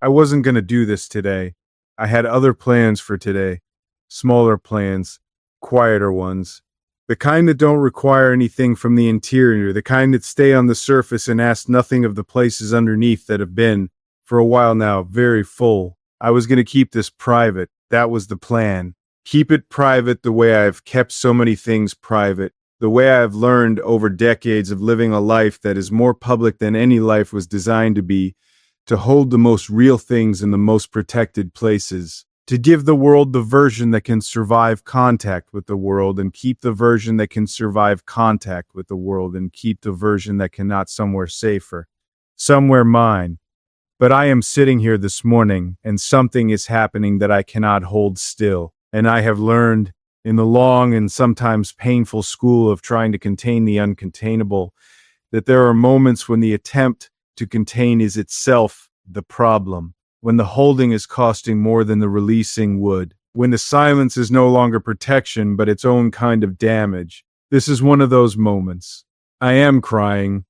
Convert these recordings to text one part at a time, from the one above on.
I wasn't going to do this today. I had other plans for today. Smaller plans, quieter ones. The kind that don't require anything from the interior, the kind that stay on the surface and ask nothing of the places underneath that have been, for a while now, very full. I was going to keep this private. That was the plan. Keep it private the way I've kept so many things private. The way I've learned over decades of living a life that is more public than any life was designed to be, to hold the most real things in the most protected places, to give the world the version that can survive contact with the world and keep the version that can survive contact with the world and keep the version that cannot somewhere safer, somewhere mine. But I am sitting here this morning and something is happening that I cannot hold still, and I have learned in the long and sometimes painful school of trying to contain the uncontainable, that there are moments when the attempt to contain is itself the problem, when the holding is costing more than the releasing would, when the silence is no longer protection but its own kind of damage. This is one of those moments. I am crying.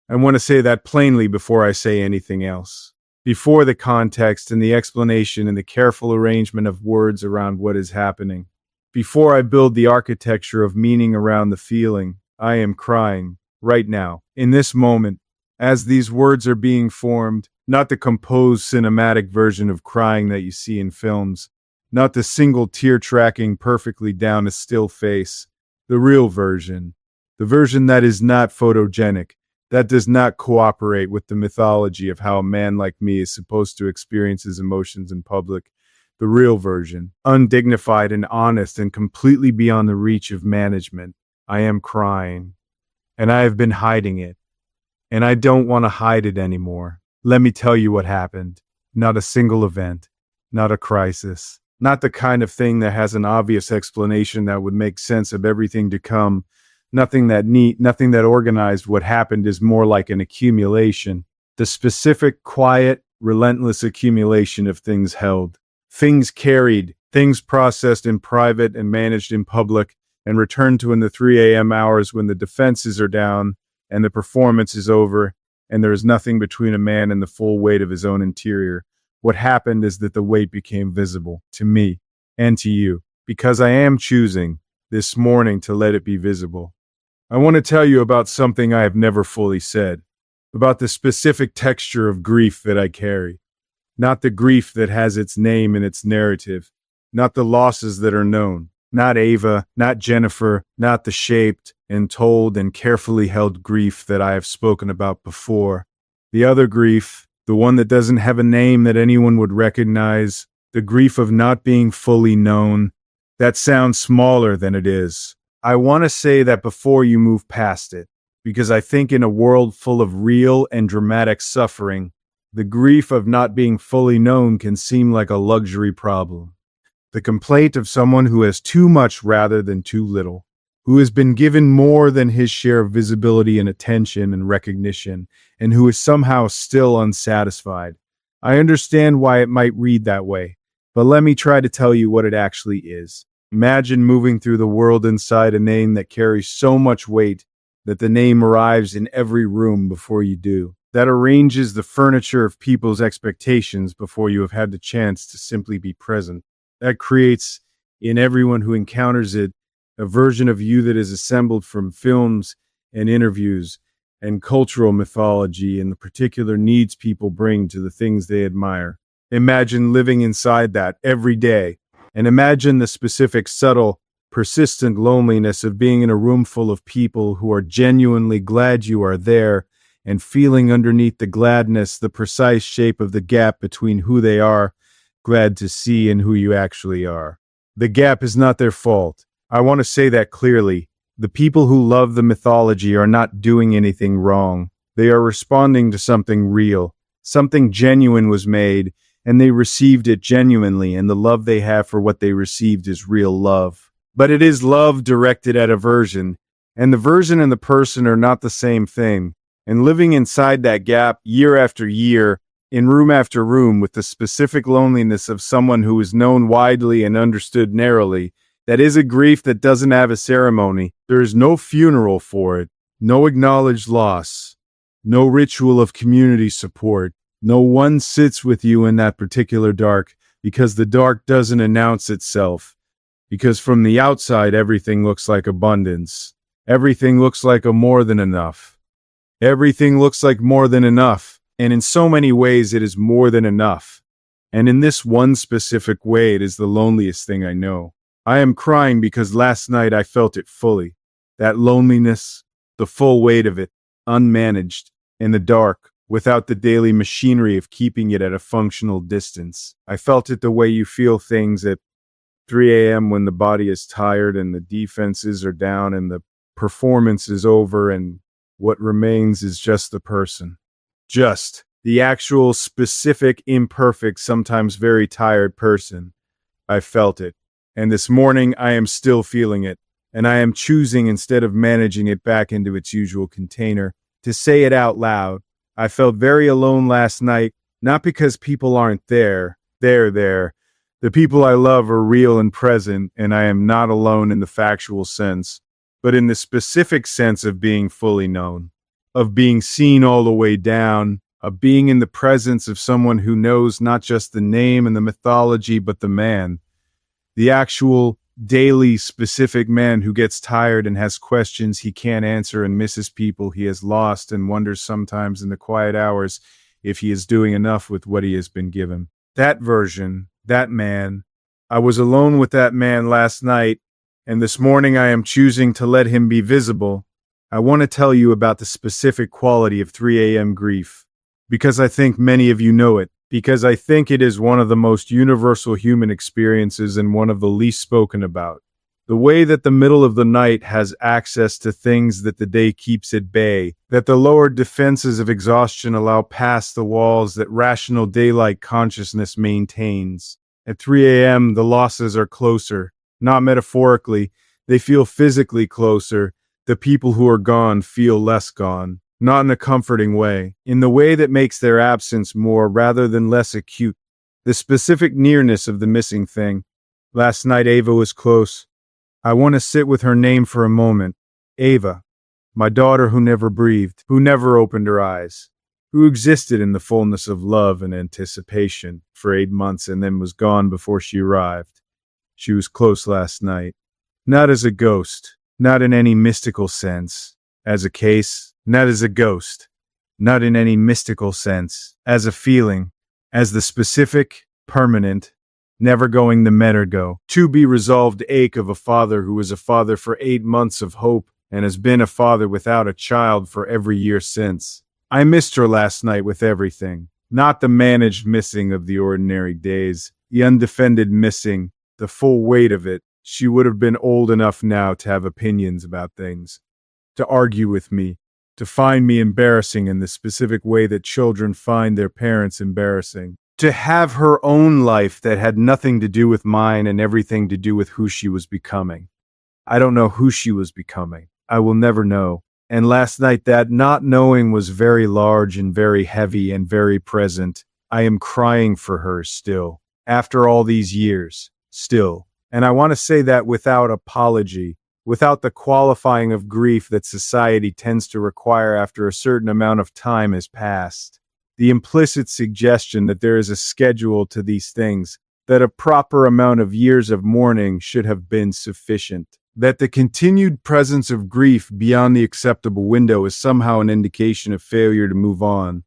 I want to say that plainly before I say anything else. Before the context and the explanation and the careful arrangement of words around what is happening. Before I build the architecture of meaning around the feeling, I am crying, right now, in this moment, as these words are being formed, not the composed cinematic version of crying that you see in films, not the single tear tracking perfectly down a still face, the real version, the version that is not photogenic, that does not cooperate with the mythology of how a man like me is supposed to experience his emotions in public. The real version, undignified and honest and completely beyond the reach of management. I am crying, and I have been hiding it, and I don't want to hide it anymore. Let me tell you what happened. Not a single event, not a crisis, not the kind of thing that has an obvious explanation that would make sense of everything to come. Nothing that neat, nothing that organized. What happened is more like an accumulation, the specific, quiet, relentless accumulation of things held. Things carried, things processed in private and managed in public and returned to in the 3 a.m. hours when the defenses are down and the performance is over and there is nothing between a man and the full weight of his own interior. What happened is that the weight became visible to me and to you because I am choosing this morning to let it be visible. I want to tell you about something I have never fully said, about the specific texture of grief that I carry. Not the grief that has its name and its narrative, not the losses that are known, not Ava, not Jennifer, not the shaped and told and carefully held grief that I have spoken about before. The other grief, the one that doesn't have a name that anyone would recognize, the grief of not being fully known, that sounds smaller than it is. I want to say that before you move past it, because I think in a world full of real and dramatic suffering, the grief of not being fully known can seem like a luxury problem. The complaint of someone who has too much rather than too little, who has been given more than his share of visibility and attention and recognition, and who is somehow still unsatisfied. I understand why it might read that way, but let me try to tell you what it actually is. Imagine moving through the world inside a name that carries so much weight that the name arrives in every room before you do. That arranges the furniture of people's expectations before you have had the chance to simply be present. That creates, in everyone who encounters it, a version of you that is assembled from films and interviews and cultural mythology and the particular needs people bring to the things they admire. Imagine living inside that every day, and imagine the specific, subtle, persistent loneliness of being in a room full of people who are genuinely glad you are there, and feeling underneath the gladness the precise shape of the gap between who they are glad to see and who you actually are. The gap is not their fault. I want to say that clearly. The people who love the mythology are not doing anything wrong. They are responding to something real. Something genuine was made, and they received it genuinely, and the love they have for what they received is real love. But it is love directed at a version, and the version and the person are not the same thing. And living inside that gap year after year, in room after room, with the specific loneliness of someone who is known widely and understood narrowly, that is a grief that doesn't have a ceremony. There is no funeral for it, no acknowledged loss, no ritual of community support. No one sits with you in that particular dark because the dark doesn't announce itself. Because from the outside, everything looks like abundance. Everything looks like a more than enough. Everything looks like more than enough. And in so many ways, it is more than enough. And in this one specific way, it is the loneliest thing I know. I am crying because last night I felt it fully. That loneliness, the full weight of it, unmanaged, in the dark, without the daily machinery of keeping it at a functional distance. I felt it the way you feel things at 3 a.m. when the body is tired and the defenses are down and the performance is over and what remains is just the person. Just the actual specific, imperfect, sometimes very tired person. I felt it. And this morning I am still feeling it. And I am choosing, instead of managing it back into its usual container, to say it out loud. I felt very alone last night, not because people aren't there. They're there. The people I love are real and present, and I am not alone in the factual sense, but in the specific sense of being fully known, of being seen all the way down, of being in the presence of someone who knows not just the name and the mythology, but the man, the actual daily specific man who gets tired and has questions he can't answer and misses people he has lost and wonders sometimes in the quiet hours if he is doing enough with what he has been given. That version, that man, I was alone with that man last night, and this morning I am choosing to let him be visible. I want to tell you about the specific quality of 3 a.m. grief, because I think many of you know it, because I think it is one of the most universal human experiences and one of the least spoken about. The way that the middle of the night has access to things that the day keeps at bay, that the lowered defenses of exhaustion allow past the walls that rational daylight consciousness maintains. At 3 a.m., the losses are closer, not metaphorically, they feel physically closer. The people who are gone feel less gone, not in a comforting way, in the way that makes their absence more rather than less acute. The specific nearness of the missing thing. Last night, Ava was close. I want to sit with her name for a moment. Ava, my daughter who never breathed, who never opened her eyes, who existed in the fullness of love and anticipation for 8 months and then was gone before she arrived. She was close last night. Not as a ghost, not in any mystical sense. As a case, not as a ghost, not in any mystical sense. As a feeling, as the specific, permanent, never going the go, to be resolved ache of a father who was a father for 8 months of hope and has been a father without a child for every year since. I missed her last night with everything, not the managed missing of the ordinary days, the undefended missing, the full weight of it. She would have been old enough now to have opinions about things, to argue with me, to find me embarrassing in the specific way that children find their parents embarrassing. To have her own life that had nothing to do with mine and everything to do with who she was becoming. I don't know who she was becoming. I will never know. And last night that not knowing was very large and very heavy and very present. I am crying for her still, after all these years, still. And I want to say that without apology, without the qualifying of grief that society tends to require after a certain amount of time has passed. The implicit suggestion that there is a schedule to these things, that a proper amount of years of mourning should have been sufficient, that the continued presence of grief beyond the acceptable window is somehow an indication of failure to move on.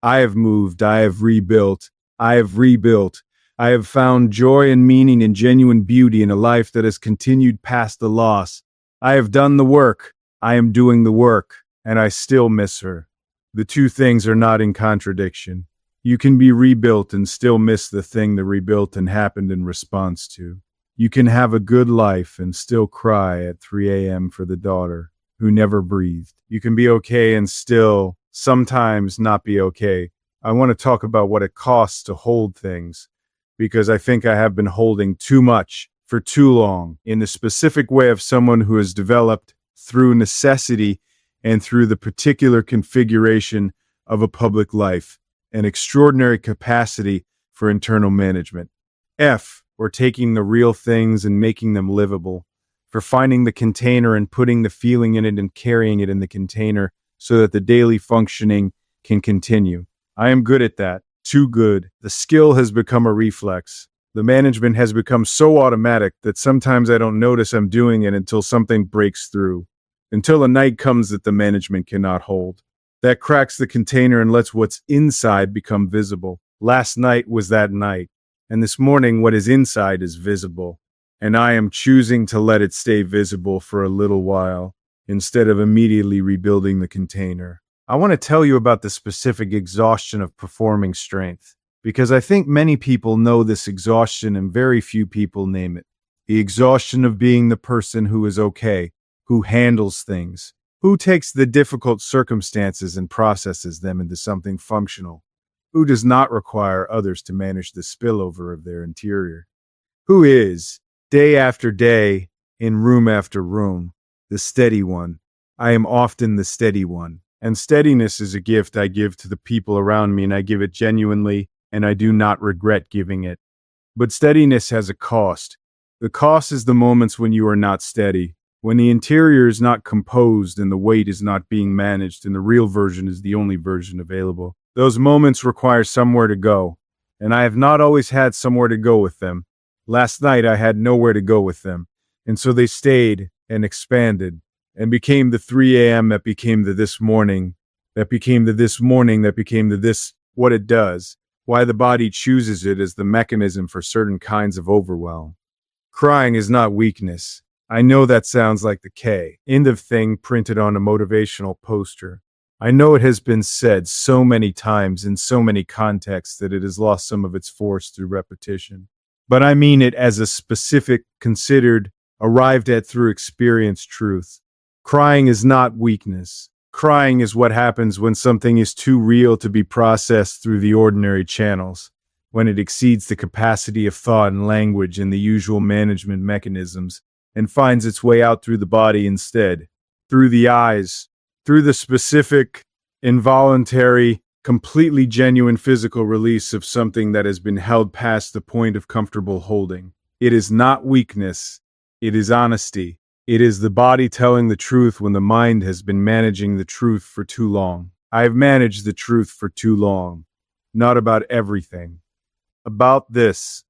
I have moved, I have rebuilt, I have found joy and meaning and genuine beauty in a life that has continued past the loss. I have done the work, I am doing the work, and I still miss her. The two things are not in contradiction. You can be rebuilt and still miss the thing that rebuilt and happened in response to. You can have a good life and still cry at 3 a.m. for the daughter who never breathed. You can be okay and still sometimes not be okay. I want to talk about what it costs to hold things, because I think I have been holding too much for too long in the specific way of someone who has developed through necessity and through the particular configuration of a public life, an extraordinary capacity for internal management. Or taking the real things and making them livable, for finding the container and putting the feeling in it and carrying it in the container so that the daily functioning can continue. I am good at that. Too good. The skill has become a reflex. The management has become so automatic that sometimes I don't notice I'm doing it until something breaks through. Until a night comes that the management cannot hold. That cracks the container and lets what's inside become visible. Last night was that night. And this morning, what is inside is visible. And I am choosing to let it stay visible for a little while, instead of immediately rebuilding the container. I want to tell you about the specific exhaustion of performing strength, because I think many people know this exhaustion and very few people name it. The exhaustion of being the person who is okay, who handles things, who takes the difficult circumstances and processes them into something functional, who does not require others to manage the spillover of their interior, who is, day after day, in room after room, the steady one. I am often the steady one. And steadiness is a gift I give to the people around me, and I give it genuinely, and I do not regret giving it. But steadiness has a cost. The cost is the moments when you are not steady, when the interior is not composed and the weight is not being managed and the real version is the only version available. Those moments require somewhere to go, and I have not always had somewhere to go with them. Last night I had nowhere to go with them, and so they stayed and expanded and became the 3 a.m. that became the this morning, that became the this morning, that became the this, what it does, why the body chooses it as the mechanism for certain kinds of overwhelm. Crying is not weakness. I know that sounds like the K end of thing printed on a motivational poster. I know it has been said so many times in so many contexts that it has lost some of its force through repetition. But I mean it as a specific, considered, arrived at through experienced truth. Crying is not weakness. Crying is what happens when something is too real to be processed through the ordinary channels, when it exceeds the capacity of thought and language and the usual management mechanisms, and finds its way out through the body instead, through the eyes, through the specific, involuntary, completely genuine physical release of something that has been held past the point of comfortable holding. It is not weakness. It is honesty. It is the body telling the truth when the mind has been managing the truth for too long. I have managed the truth for too long. Not about everything. About this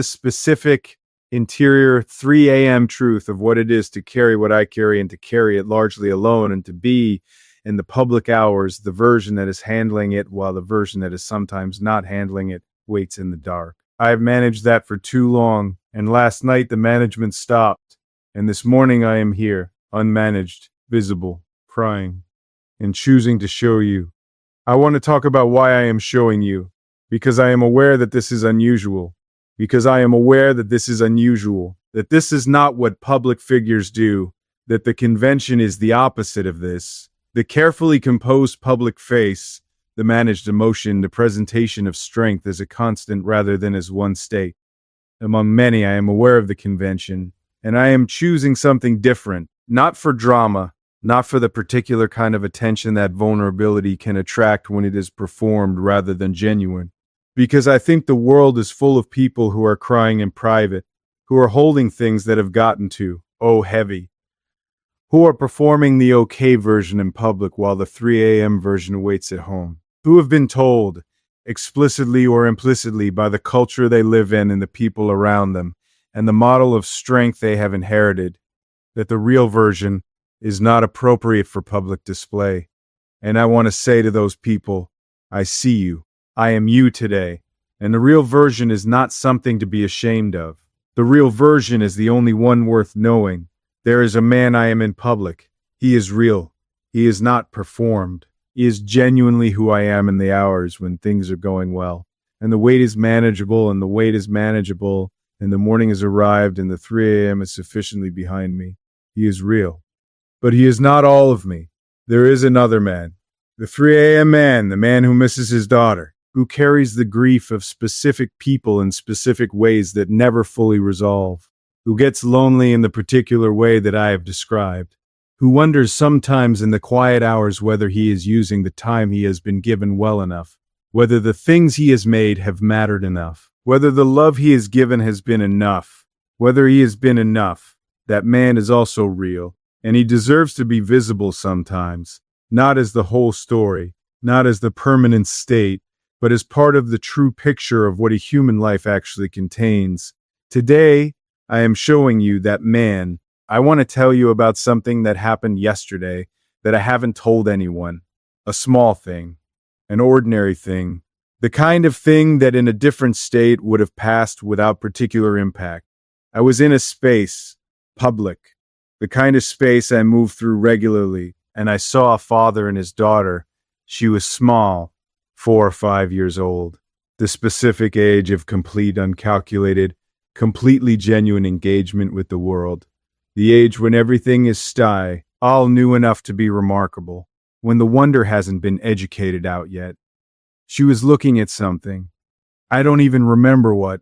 specific interior 3 a.m. truth of what it is to carry what I carry and to carry it largely alone and to be in the public hours the version that is handling it while the version that is sometimes not handling it waits in the dark. I have managed that for too long, and last night the management stopped. And this morning I am here, unmanaged, visible, crying, and choosing to show you. I want to talk about why I am showing you, because I am aware that this is unusual, that this is not what public figures do, that the convention is the opposite of this. The carefully composed public face, the managed emotion, the presentation of strength as a constant rather than as one state. Among many, I am aware of the convention. And I am choosing something different, not for drama, not for the particular kind of attention that vulnerability can attract when it is performed rather than genuine. Because I think the world is full of people who are crying in private, who are holding things that have gotten too, heavy, who are performing the okay version in public while the 3 a.m. version waits at home, who have been told, explicitly or implicitly by the culture they live in and the people around them, and the model of strength they have inherited, that the real version is not appropriate for public display. And I want to say to those people, I see you. I am you today. And the real version is not something to be ashamed of. The real version is the only one worth knowing. There is a man I am in public. He is real. He is not performed. He is genuinely who I am in the hours when things are going well. And the weight is manageable, and the morning has arrived, and the 3 a.m. is sufficiently behind me. He is real. But he is not all of me. There is another man. The 3 a.m. man, the man who misses his daughter, who carries the grief of specific people in specific ways that never fully resolve, who gets lonely in the particular way that I have described, who wonders sometimes in the quiet hours whether he is using the time he has been given well enough, whether the things he has made have mattered enough, whether the love he has given has been enough, whether he has been enough. That man is also real, and he deserves to be visible sometimes, not as the whole story, not as the permanent state, but as part of the true picture of what a human life actually contains. Today, I am showing you that man. I want to tell you about something that happened yesterday that I haven't told anyone. A small thing, an ordinary thing, the kind of thing that in a different state would have passed without particular impact. I was in a space, public, the kind of space I move through regularly, and I saw a father and his daughter. She was small, 4 or 5 years old, the specific age of complete uncalculated, completely genuine engagement with the world. The age when everything is all new enough to be remarkable, when the wonder hasn't been educated out yet. She was looking at something. I don't even remember what.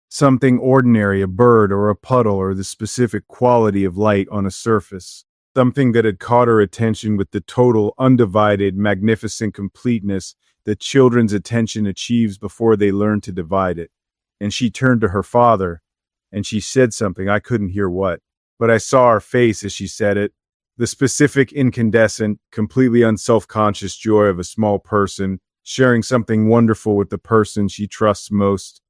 Something ordinary, a bird or a puddle or the specific quality of light on a surface. Something that had caught her attention with the total, undivided, magnificent completeness that children's attention achieves before they learn to divide it. And she turned to her father, and she said something. I couldn't hear what, but I saw her face as she said it. The specific, incandescent, completely unself-conscious joy of a small person sharing something wonderful with the person she trusts most.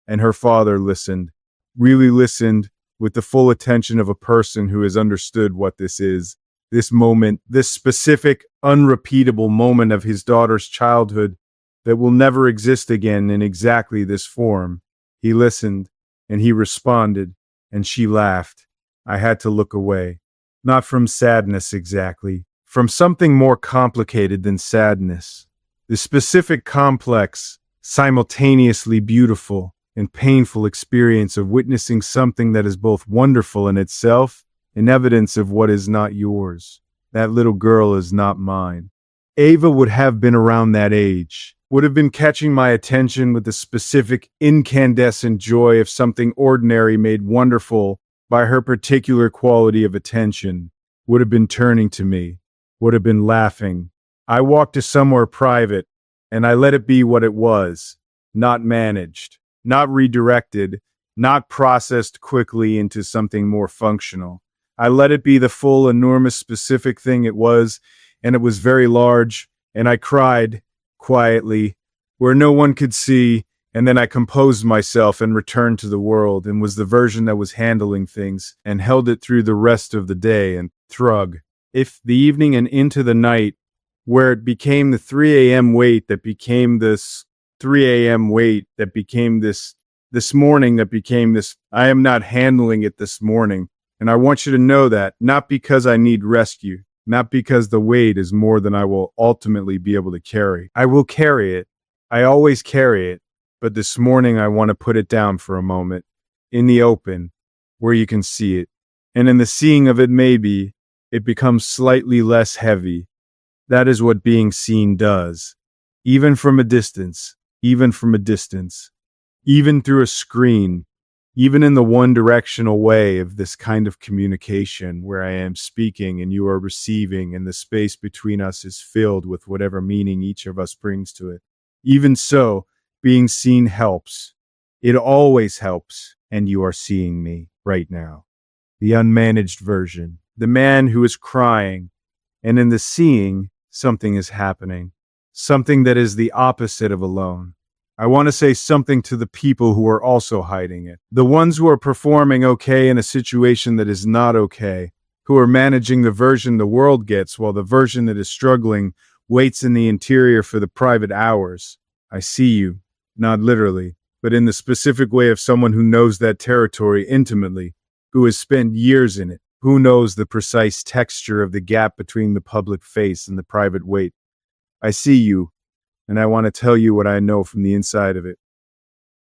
And her father listened, really listened, with the full attention of a person who has understood what this is. This moment, this specific, unrepeatable moment of his daughter's childhood that will never exist again in exactly this form. He listened, and he responded, and she laughed. I had to look away. Not from sadness exactly, from something more complicated than sadness. The specific, complex, simultaneously beautiful and painful experience of witnessing something that is both wonderful in itself and evidence of what is not yours. That little girl is not mine. Ava would have been around that age, would have been catching my attention with the specific, incandescent joy of something ordinary made wonderful by her particular quality of attention, would have been turning to me, would have been laughing. I walked to somewhere private, and I let it be what it was, not managed, not redirected, not processed quickly into something more functional. I let it be the full, enormous, specific thing it was, and it was very large, and I cried, quietly, where no one could see, and then I composed myself and returned to the world, and was the version that was handling things, and held it through the rest of the day, and thrug. If the evening and into the night, where it became the 3 a.m. wait that became this 3 a.m. wait that became this morning that became this, I am not handling it this morning. And I want you to know that, not because I need rescue, not because the weight is more than I will ultimately be able to carry. I will carry it. I always carry it. But this morning I want to put it down for a moment, in the open, where you can see it. And in the seeing of it, maybe, it becomes slightly less heavy. That is what being seen does. Even from a distance, even from a distance, even through a screen, even in the one-directional way of this kind of communication where I am speaking and you are receiving and the space between us is filled with whatever meaning each of us brings to it. Even so, being seen helps. It always helps, and you are seeing me right now. The unmanaged version, the man who is crying, and in the seeing, something is happening, something that is the opposite of alone. I want to say something to the people who are also hiding it, the ones who are performing okay in a situation that is not okay, who are managing the version the world gets while the version that is struggling waits in the interior for the private hours. I see you, not literally, but in the specific way of someone who knows that territory intimately, who has spent years in it, who knows the precise texture of the gap between the public face and the private wait. I see you, and I want to tell you what I know from the inside of it.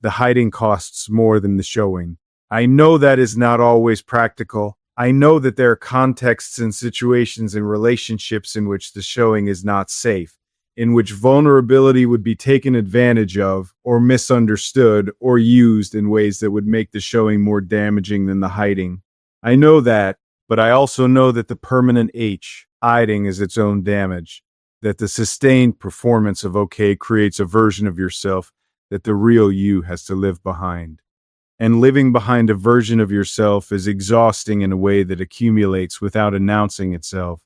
The hiding costs more than the showing. I know that is not always practical. I know that there are contexts and situations and relationships in which the showing is not safe, in which vulnerability would be taken advantage of, or misunderstood, or used in ways that would make the showing more damaging than the hiding. I know that, but I also know that the permanent hiding is its own damage, that the sustained performance of okay creates a version of yourself that the real you has to live behind. And living behind a version of yourself is exhausting in a way that accumulates without announcing itself.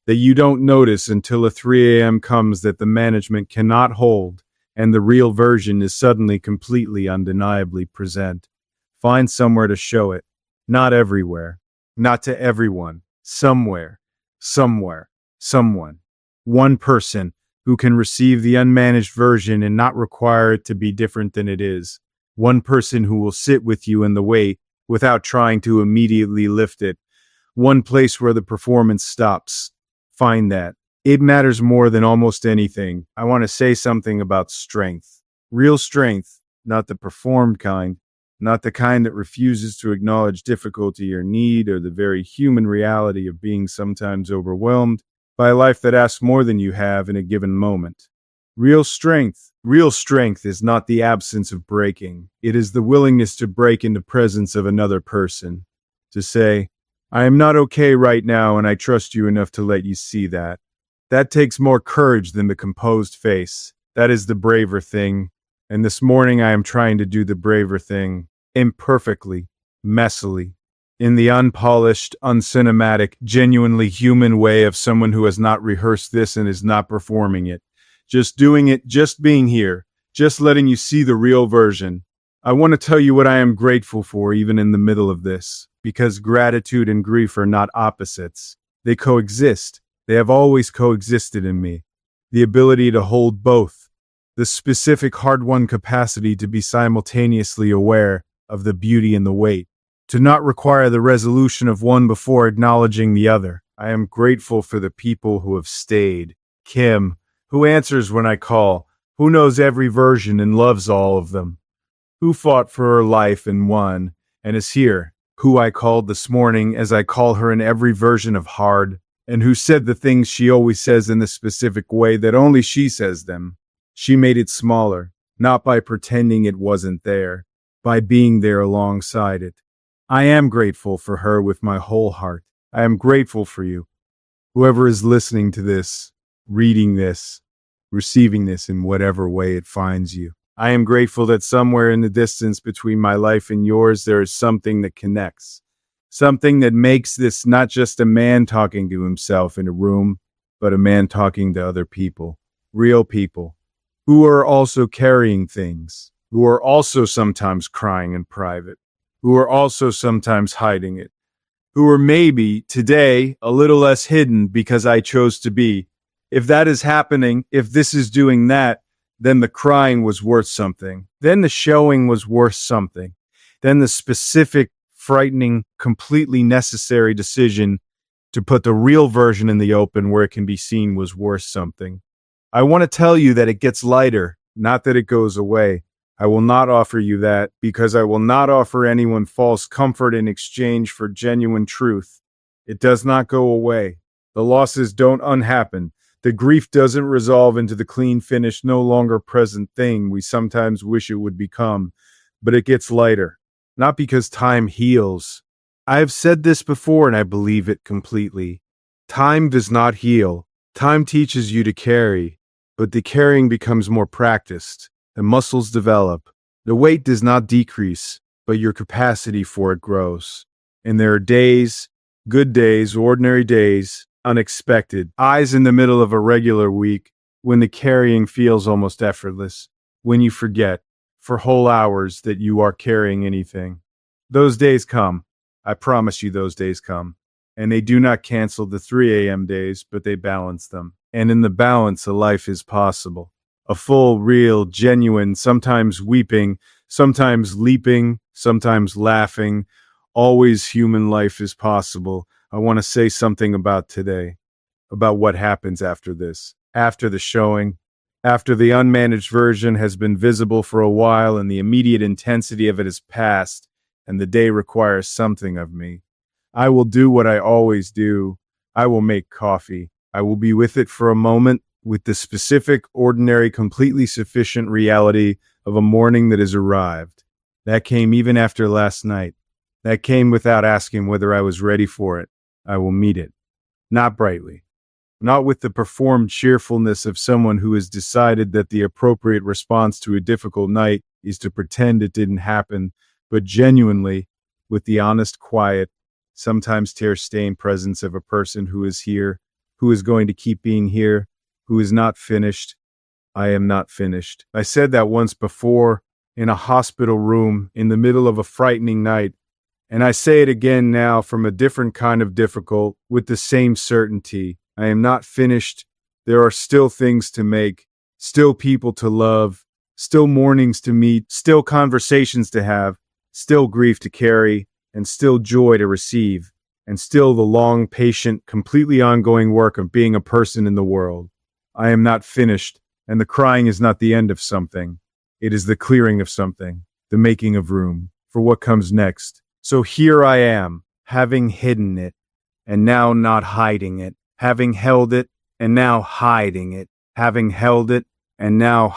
that you don't notice until a 3 a.m. comes that the management cannot hold, and the real version is suddenly completely undeniably present. Find somewhere to show it. Not everywhere. Not to everyone. Somewhere. Somewhere. Someone. One person who can receive the unmanaged version and not require it to be different than it is. One person who will sit with you in the weight without trying to immediately lift it. One place where the performance stops. Find that. It matters more than almost anything. I want to say something about strength. Real strength, not the performed kind, not the kind that refuses to acknowledge difficulty or need or the very human reality of being sometimes overwhelmed by a life that asks more than you have in a given moment. Real strength is not the absence of breaking. It is the willingness to break in the presence of another person. To say, I am not okay right now and I trust you enough to let you see that. That takes more courage than the composed face. That is the braver thing. And this morning I am trying to do the braver thing. Imperfectly. Messily. In the unpolished, uncinematic, genuinely human way of someone who has not rehearsed this and is not performing it. Just doing it, just being here, just letting you see the real version. I want to tell you what I am grateful for even in the middle of this, because gratitude and grief are not opposites. They coexist. They have always coexisted in me. The ability to hold both. The specific hard-won capacity to be simultaneously aware of the beauty and the weight. To not require the resolution of one before acknowledging the other. I am grateful for the people who have stayed. Kim, who answers when I call, who knows every version and loves all of them. Who fought for her life and won, and is here. Who I called this morning as I call her in every version of hard, and who said the things she always says in the specific way that only she says them. She made it smaller, not by pretending it wasn't there, by being there alongside it. I am grateful for her with my whole heart. I am grateful for you. Whoever is listening to this, reading this, receiving this in whatever way it finds you. I am grateful that somewhere in the distance between my life and yours, there is something that connects. Something that makes this not just a man talking to himself in a room, but a man talking to other people. Real people. Who are also carrying things. Who are also sometimes crying in private. Who are also sometimes hiding it, who are maybe, today, a little less hidden because I chose to be. If that is happening, if this is doing that, then the crying was worth something. Then the showing was worth something. Then the specific, frightening, completely necessary decision to put the real version in the open where it can be seen was worth something. I want to tell you that it gets lighter, not that it goes away. I will not offer you that because I will not offer anyone false comfort in exchange for genuine truth. It does not go away. The losses don't unhappen. The grief doesn't resolve into the clean, finished, no longer present thing we sometimes wish it would become, but it gets lighter. Not because time heals. I have said this before and I believe it completely. Time does not heal. Time teaches you to carry, but the carrying becomes more practiced. The muscles develop. The weight does not decrease, but your capacity for it grows. And there are days, good days, ordinary days, unexpected, eyes in the middle of a regular week, when the carrying feels almost effortless, when you forget, for whole hours, that you are carrying anything. Those days come. I promise you those days come. And they do not cancel the 3 a.m. days, but they balance them. And in the balance, a life is possible. A full, real, genuine, sometimes weeping, sometimes leaping, sometimes laughing, always human life is possible. I want to say something about today, about what happens after this, after the showing, after the unmanaged version has been visible for a while and the immediate intensity of it is past, and the day requires something of me. I will do what I always do. I will make coffee. I will be with it for a moment, with the specific, ordinary, completely sufficient reality of a morning that has arrived. That came even after last night. That came without asking whether I was ready for it. I will meet it. Not brightly. Not with the performed cheerfulness of someone who has decided that the appropriate response to a difficult night is to pretend it didn't happen, but genuinely, with the honest, quiet, sometimes tear-stained presence of a person who is here, Who is going to keep being here? Who is not finished? I am not finished. I said that once before in a hospital room in the middle of a frightening night, and I say it again now from a different kind of difficult with the same certainty. I am not finished. There are still things to make, still people to love, still mornings to meet, still conversations to have, still grief to carry, and still joy to receive, and still the long, patient, completely ongoing work of being a person in the world. I am not finished, and the crying is not the end of something. It is the clearing of something, the making of room for what comes next. So here I am, having hidden it, and now not hiding it, having held it, and now hiding it, having held it, and now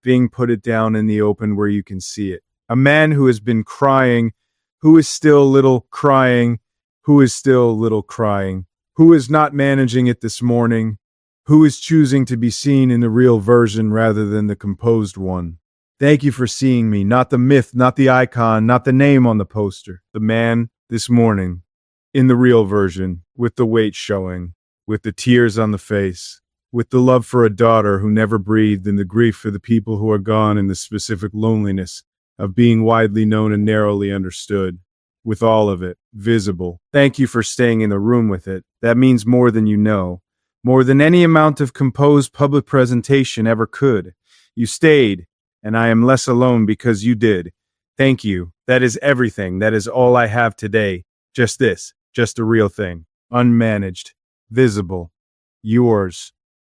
being put it down in the open where you can see it. A man who has been crying, who is still little crying, who is still little crying, who is not managing it this morning, who is choosing to be seen in the real version rather than the composed one. Thank you for seeing me, not the myth, not the icon, not the name on the poster. The man this morning, in the real version, with the weight showing, with the tears on the face, with the love for a daughter who never breathed and the grief for the people who are gone and the specific loneliness of being widely known and narrowly understood. With all of it, visible. Thank you for staying in the room with it. That means more than you know. More than any amount of composed public presentation ever could. You stayed. And I am less alone because you did. Thank you. That is everything. That is all I have today. Just this. Just a real thing. Unmanaged. Visible. Yours.